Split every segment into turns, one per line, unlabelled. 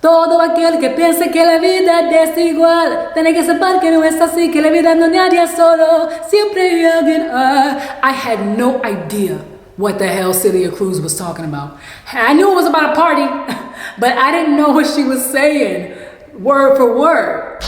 Todo aquel que piense que la vida es desigual, tiene que sepan que no es así, que la vida no nadie solo, siempre hay alguien. I had no idea what the hell Celia Cruz was talking about. I knew it was about a party, but I didn't know what she was saying, word for word.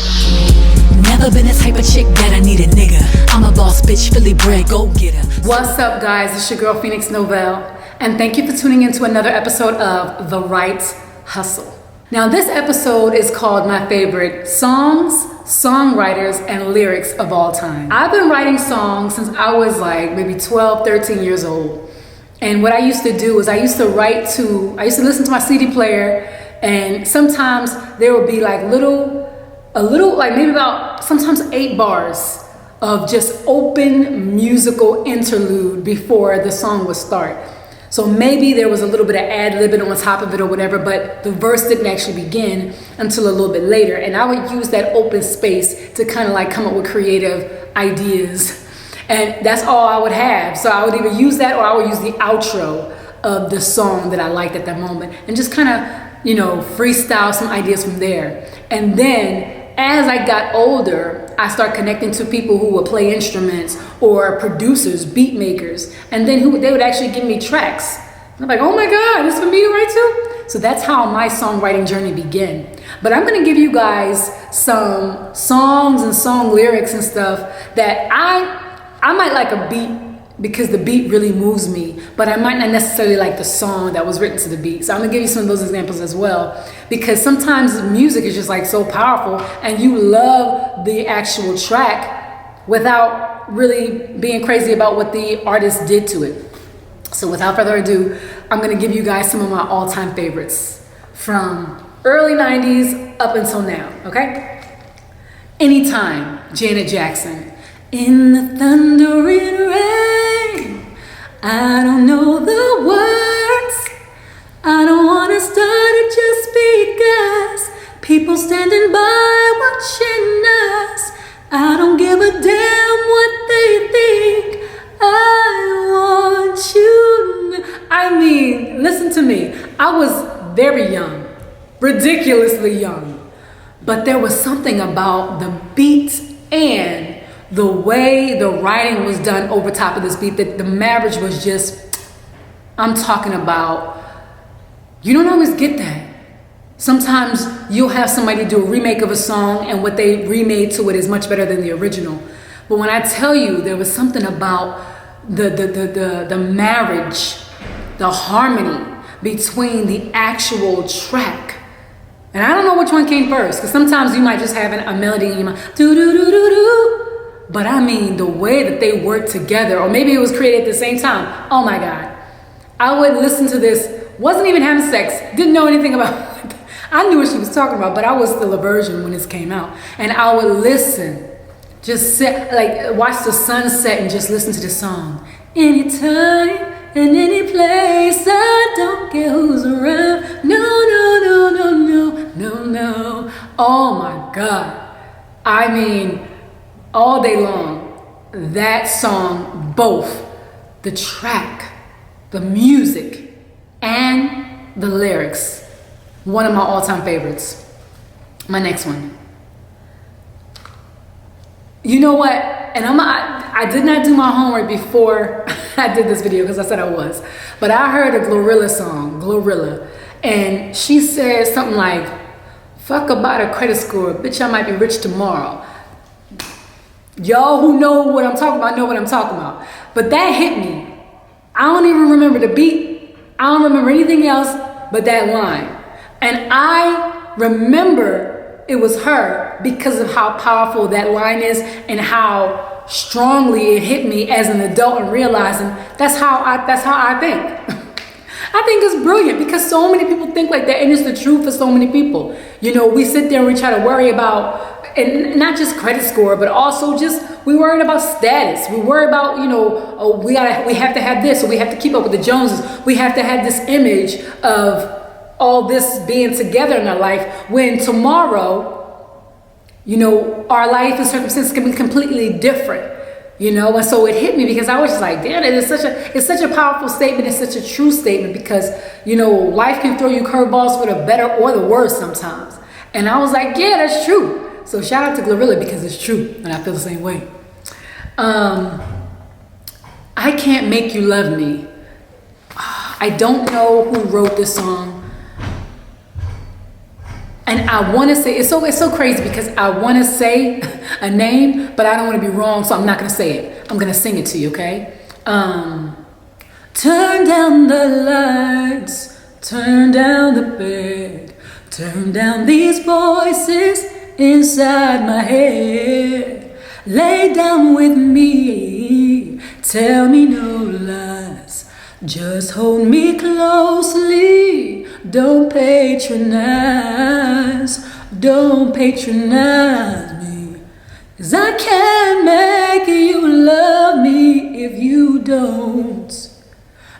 Never been a type of chick that I need a nigga. I'm a boss bitch, Philly bred, go get her.
What's up, guys? It's your girl, Phoenix Novell, and thank you for tuning in to another episode of The Write Hustle. Now, this episode is called My Favorite Songs, Songwriters, and Lyrics of All Time. I've been writing songs since I was like maybe 12, 13 years old. And what I used to do is I used to listen to my CD player, and sometimes there would be like maybe about sometimes 8 bars of just open musical interlude before the song would start. So maybe there was a little bit of ad-libbing on top of it or whatever, but the verse didn't actually begin until a little bit later. And I would use that open space to kind of like come up with creative ideas. And that's all I would have. So I would either use that or I would use the outro of the song that I liked at that moment and just kind of, freestyle some ideas from there. And then as I got older, I started connecting to people who would play instruments or producers, beat makers, and then they would actually give me tracks. I'm like, oh my God, this is for me to write to? So that's how my songwriting journey began. But I'm gonna give you guys some songs and song lyrics and stuff that I might like a beat because the beat really moves me, but I might not necessarily like the song that was written to the beat. So I'm gonna give you some of those examples as well, because sometimes music is just like so powerful and you love the actual track without really being crazy about what the artist did to it. So without further ado, I'm gonna give you guys some of my all-time favorites from early 90s up until now, okay? Anytime, Janet Jackson. In the thundering rain, I don't know the words, I don't wanna start it just because people standing by watching us. I don't give a damn what they think, I want you. I mean, listen to me, I was very young, ridiculously young, but there was something about the beat and the way the writing was done over top of this beat, that the marriage was just, I'm talking about, you don't always get that. Sometimes you'll have somebody do a remake of a song and what they remade to it is much better than the original. But when I tell you there was something about the marriage, the harmony between the actual track, and I don't know which one came first, because sometimes you might just have a melody in your mind, do-do-do-do-do. But I mean, the way that they worked together, or maybe it was created at the same time. Oh my God. I would listen to this, wasn't even having sex, didn't know anything about it. I knew what she was talking about, but I was still a virgin when this came out. And I would listen, just sit, like watch the sunset and just listen to the song. Anytime and any place, I don't care who's around. No, no, no, no, no, no, no. Oh my God. I mean, all day long, that song, both the track, the music, and the lyrics, one of my all-time favorites. My next one. You know what? And I did not do my homework before I did this video because I said I was. But I heard a Glorilla song, Glorilla, and she said something like, fuck about a credit score, bitch, I might be rich tomorrow. Y'all who know what I'm talking about know what I'm talking about. But that hit me. I don't even remember the beat. I don't remember anything else but that line. And I remember it was her because of how powerful that line is and how strongly it hit me as an adult and realizing that's how I think. I think it's brilliant because so many people think like that, and it's the truth for so many people. We sit there and we try to worry about, and not just credit score, but also just we worried about status. We worry about, we have to have this, or we have to keep up with the Joneses. We have to have this image of all this being together in our life, when tomorrow, our life and circumstances can be completely different. you know. And so it hit me because I was just like, damn, it's such a powerful statement. It's such a true statement because, you know, life can throw you curveballs for the better or the worse sometimes. And I was like, yeah, that's true. So shout out to Glorilla because it's true, and I feel the same way. I Can't Make You Love Me. I don't know who wrote this song. And I want to say, it's so crazy because I want to say a name, but I don't want to be wrong, so I'm not going to say it. I'm going to sing it to you, okay? Turn down the lights, turn down the bed, turn down these voices inside my head. Lay down with me, tell me no lies, just hold me closely. Don't patronize me, 'cause I can't make you love me if you don't.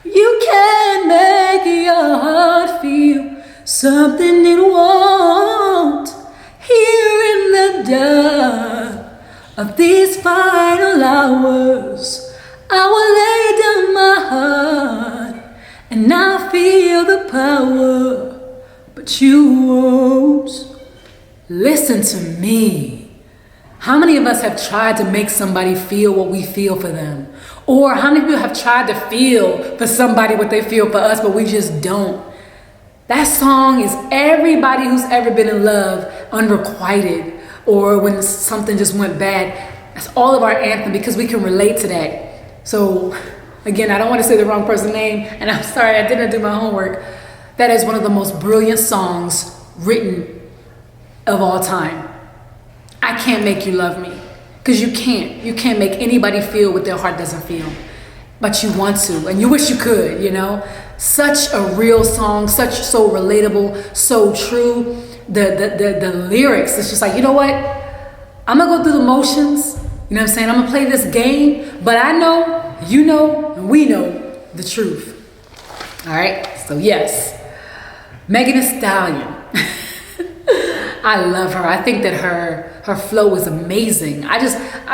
You can't make your heart feel something it won't. Here in the dark of these final hours, I will lay down my heart and I feel the power, but you won't listen to me. How many of us have tried to make somebody feel what we feel for them? Or how many people have tried to feel for somebody what they feel for us, but we just don't? That song is everybody who's ever been in love, unrequited, or when something just went bad. That's all of our anthem because we can relate to that. So again, I don't want to say the wrong person's name, and I'm sorry I didn't do my homework. That is one of the most brilliant songs written of all time. I Can't Make You Love Me. Because you can't. You can't make anybody feel what their heart doesn't feel. But you want to, and you wish you could, you know? Such a real song, so relatable, so true. The lyrics, it's just like, you know what? I'm gonna go through the motions, you know what I'm saying? I'm gonna play this game, but I know, you know, and we know the truth. All right, so yes, Megan Thee Stallion. I love her. I think that her flow is amazing. I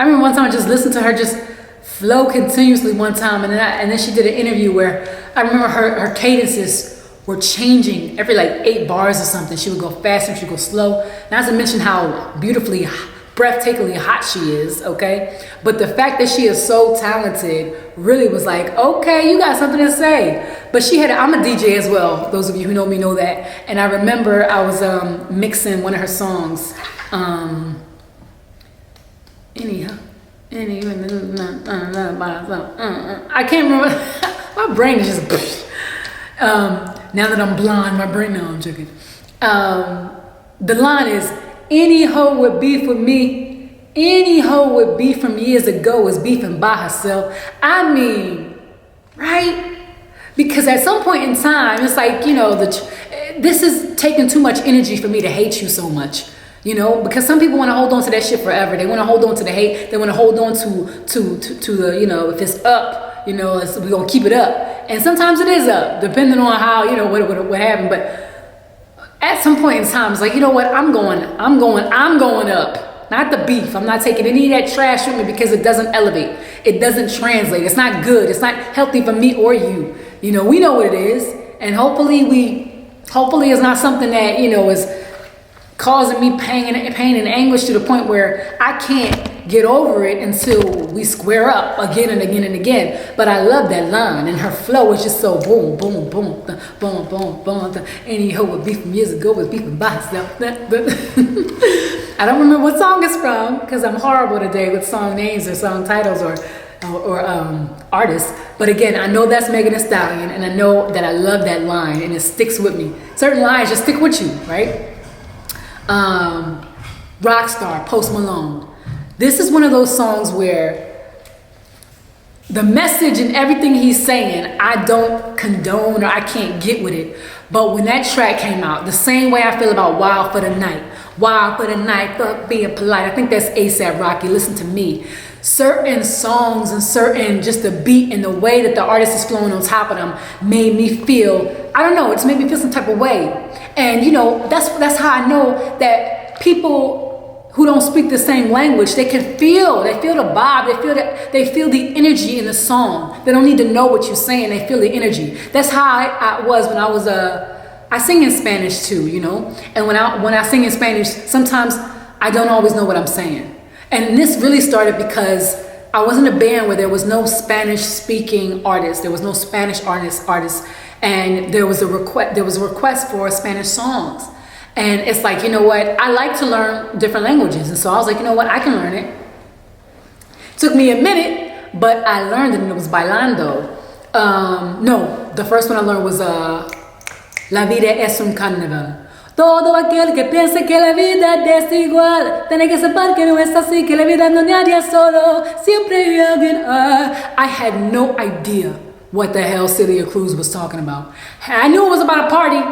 remember one time I just listened to her just flow continuously one time, and then she did an interview where I remember her cadences were changing every like 8 bars or something. She would go fast and she would go slow. Not to mention how beautifully, breathtakingly hot she is, okay? But the fact that she is so talented really was like, okay, you got something to say. But I'm a DJ as well. Those of you who know me know that. And I remember I was mixing one of her songs. I can't remember. My brain is just now that I'm blonde, my brain, no, I'm joking. The line is, any hoe would be for me, any hoe would be from years ago is beefing by herself. I mean, right? Because at some point in time, it's like, you know, this is taking too much energy for me to hate you so much. You know, because some people want to hold on to that shit forever. They want to hold on to the hate. They want to hold on to the, you know, if it's up, you know, we're going to keep it up. And sometimes it is up, depending on how, you know, what happened. But at some point in time, it's like, you know what, I'm going up. Not the beef. I'm not taking any of that trash with me because it doesn't elevate. It doesn't translate. It's not good. It's not healthy for me or you. You know, we know what it is. And hopefully it's not something that, you know, is causing me pain and anguish to the point where I can't get over it until we square up again and again and again. But I love that line, and her flow is just so boom, boom, boom, boom, boom, boom. Any hoe would be from years ago was beefing by herself. I don't remember what song it's from because I'm horrible today with song names or song titles or artists. But again, I know that's Megan Thee Stallion, and I know that I love that line, and it sticks with me. Certain lines just stick with you, right? Rockstar, Post Malone. This is one of those songs where the message and everything he's saying, I don't condone or I can't get with it. But when that track came out, the same way I feel about Wild for the Night, fuck being polite. I think that's A$AP Rocky, Listen to Me. Certain songs and certain, just the beat and the way that the artist is flowing on top of them made me feel, I don't know, it just made me feel some type of way. And you know, that's how I know that people who don't speak the same language, they feel the vibe, they feel the energy in the song. They don't need to know what you're saying, they feel the energy. That's how I was when I was I sing in Spanish too, you know? And when I sing in Spanish, sometimes I don't always know what I'm saying. And this really started because I was in a band where there was no Spanish speaking artists. There was no Spanish artists. And there was a request for Spanish songs. And it's like, you know what? I like to learn different languages. And so I was like, you know what? I can learn it. Took me a minute, but I learned it, and it was bailando. No, the first one I learned was La vida es un carnaval. Todo aquel que piense que la vida es desigual, tiene que saber que no es así, que la vida no nadie solo, siempre hay alguien. I had no idea what the hell Celia Cruz was talking about. I knew it was about a party,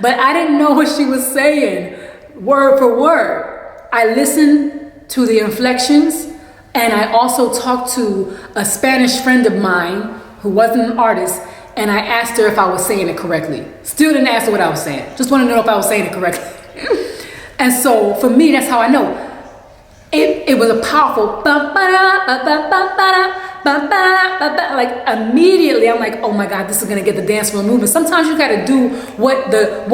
but I didn't know what she was saying, word for word. I listened to the inflections, and I also talked to a Spanish friend of mine who wasn't an artist, and I asked her if I was saying it correctly. Still didn't ask her what I was saying. Just wanted to know if I was saying it correctly. And so for me, that's how I know. It was a powerful like immediately I'm like, oh my God, this is gonna get the dance floor moving. Sometimes you gotta do what the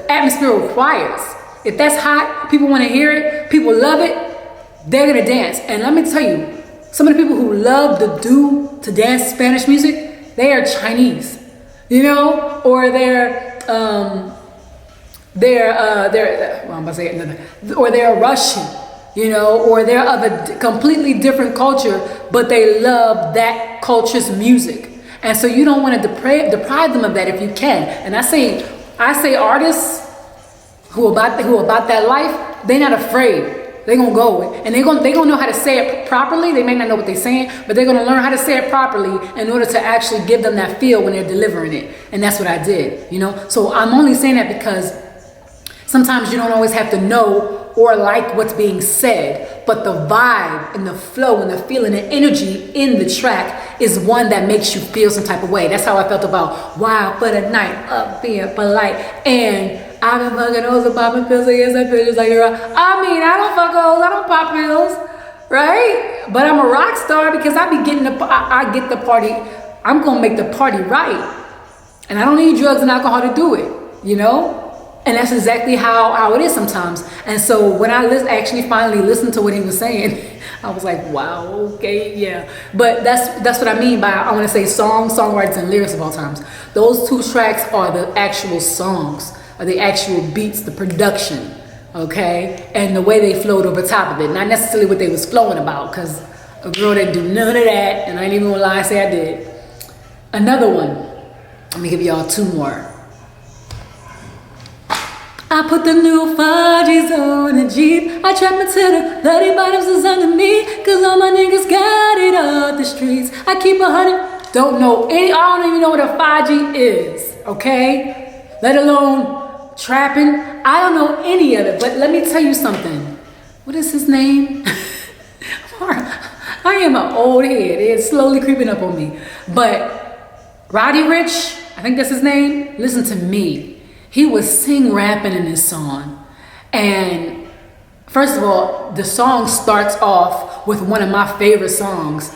atmosphere requires. If that's hot, people wanna hear it, people love it, they're gonna dance. And let me tell you, some of the people who love to dance Spanish music, they are Chinese, you know, or they're Russian, you know, or they're of a completely different culture, but they love that culture's music. And so you don't want to deprive them of that if you can. And I say artists who about that life, they're not afraid. They're gonna go and they're gonna know how to say it properly. They may not know what they're saying, but they're gonna learn how to say it properly in order to actually give them that feel when they're delivering it. And that's what I did, you know. So I'm only saying that because sometimes you don't always have to know or like what's being said, but the vibe and the flow and the feeling and energy in the track is one that makes you feel some type of way. That's how I felt about Wild for the Night, Up Being Polite, and I've been fucking hoes and popping pills, I guess I feel just like a rock. I mean, I don't fuck hoes, I don't pop pills, right? But I'm a rock star because I get the party, I'm gonna make the party right. And I don't need drugs and alcohol to do it, you know? And that's exactly how it is sometimes. And so when I actually finally listened to what he was saying, I was like, wow, okay, yeah. But that's what I mean by, I wanna say songwriters and lyrics of all times. Those two tracks are the actual songs, are the actual beats, the production, okay? And the way they flowed over top of it. Not necessarily what they was flowing about, because a girl didn't do none of that, and I ain't even gonna lie and say I did. Another one, let me give y'all two more. I put the new 5Gs on a Jeep. I trap into the bloody bottoms is under me, cause all my niggas got it off the streets. I keep 100, I don't even know what a 5G is, okay? Let alone trapping. I don't know any of it, but let me tell you something. What is his name? I am an old head. It's slowly creeping up on me. But Roddy Ricch, I think that's his name. Listen to me. He was rapping in this song. And first of all, the song starts off with one of my favorite songs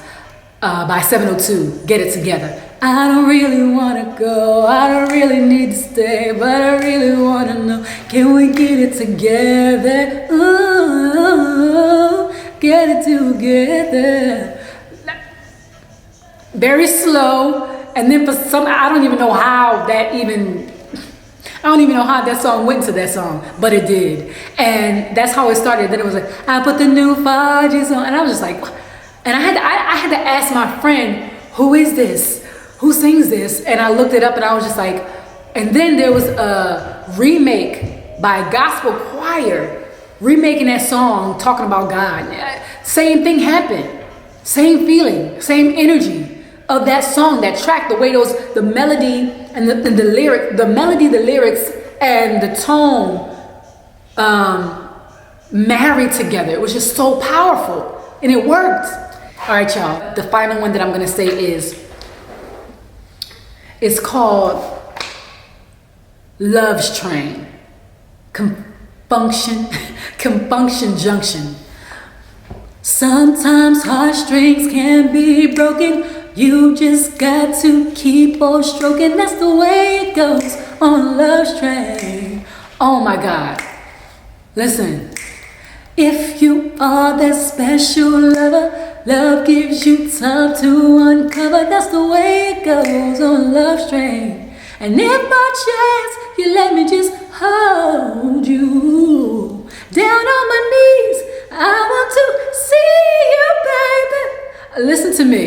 by 702, Get It Together. I don't really wanna go, I don't really need to stay, but I really wanna know, can we get it together? Ooh, get it together. Very slow, and then for some, I don't even know how that song went to that song, but it did. And that's how it started. Then it was like, I put the new 5Gs on, and I was just like, and I had to ask my friend, who is this? Who sings this? And I looked it up and I was just like, and then there was a remake by a gospel choir remaking that song, talking about God. Same thing happened. Same feeling, same energy of that song, that track, the way the melody and the lyric, the melody, the lyrics, and the tone married together. It was just so powerful and it worked. All right, y'all. The final one that I'm gonna say is, it's called Love's Train. Function. Compunction junction. Sometimes heartstrings can be broken. You just got to keep on stroking. That's the way it goes on Love's Train. Oh my God. Listen. If you are that special lover, love gives you time to uncover. That's the way it goes on Love's Train. And if by chance you let me just hold you down on my knees, I want to see you, baby. Listen to me.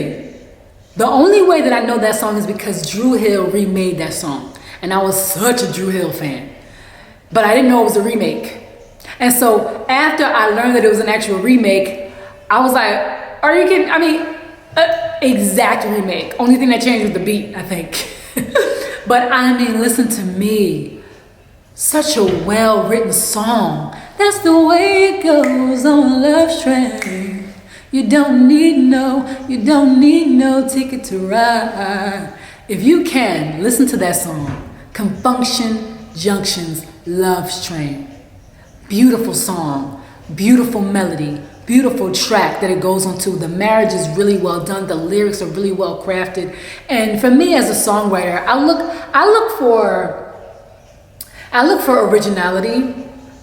The only way that I know that song is because Dru Hill remade that song. And I was such a Dru Hill fan. But I didn't know it was a remake. And so after I learned that it was an actual remake, I was like, are you kidding? I mean, exact remake. Only thing that changed was the beat, I think. But I mean, listen to me. Such a well-written song. That's the way it goes on Love's Train. You don't need no ticket to ride. If you can, listen to that song. Compunction Junction's Love's Train. Beautiful song, beautiful melody, beautiful track that it goes onto. The marriage is really well done. The lyrics are really well crafted. And for me as a songwriter, I look for originality.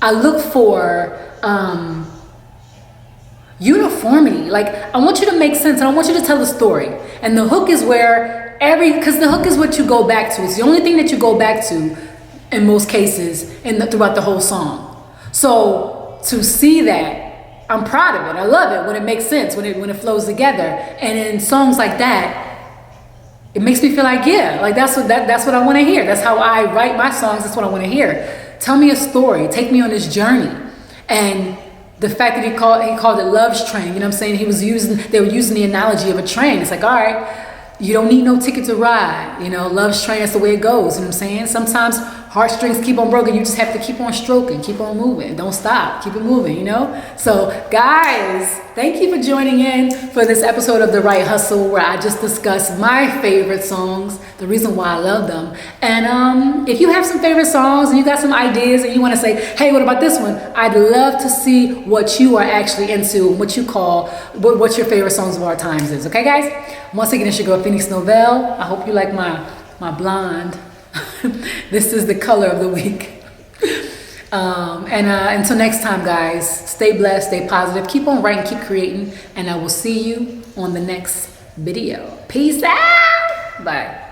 I look for uniformity. Like, I want you to make sense and I want you to tell a story. And the hook is where because the hook is what you go back to. It's the only thing that you go back to in most cases throughout the whole song. So to see that, I'm proud of it. I love it when it makes sense, when it flows together. And in songs like that, it makes me feel like, yeah, like that's what I want to hear. That's how I write my songs. That's what I want to hear. Tell me a story. Take me on this journey. And the fact that he called it Love's Train, you know what I'm saying? They were using the analogy of a train. It's like, all right, you don't need no ticket to ride. You know, Love's Train, that's the way it goes. You know what I'm saying? Sometimes heartstrings keep on broken. You just have to keep on stroking, keep on moving. Don't stop, keep it moving, you know? So guys, thank you for joining in for this episode of The Write Hustle, where I just discussed my favorite songs, the reason why I love them. And if you have some favorite songs and you got some ideas and you want to say, hey, what about this one? I'd love to see what you are actually into, what your favorite songs of all times is. Okay, guys? Once again, it's your girl, Phoenix Novell. I hope you like my blonde. This is the color of the week. Until next time, guys, stay blessed, stay positive, keep on writing, keep creating, and I will see you on the next video. Peace out. Bye.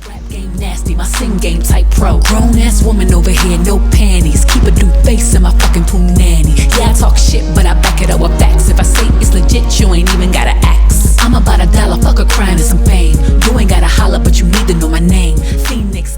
Rap game nasty, my sing game type pro. Grown ass woman over here, no panties. Keep a dude face in my fucking punani. Yeah, I talk shit, but I back it up with facts. If I say it's legit, you ain't even gotta ask. I'm about $1, fuck a crime and some fame. You ain't gotta holler, but you need to know my name. Phoenix.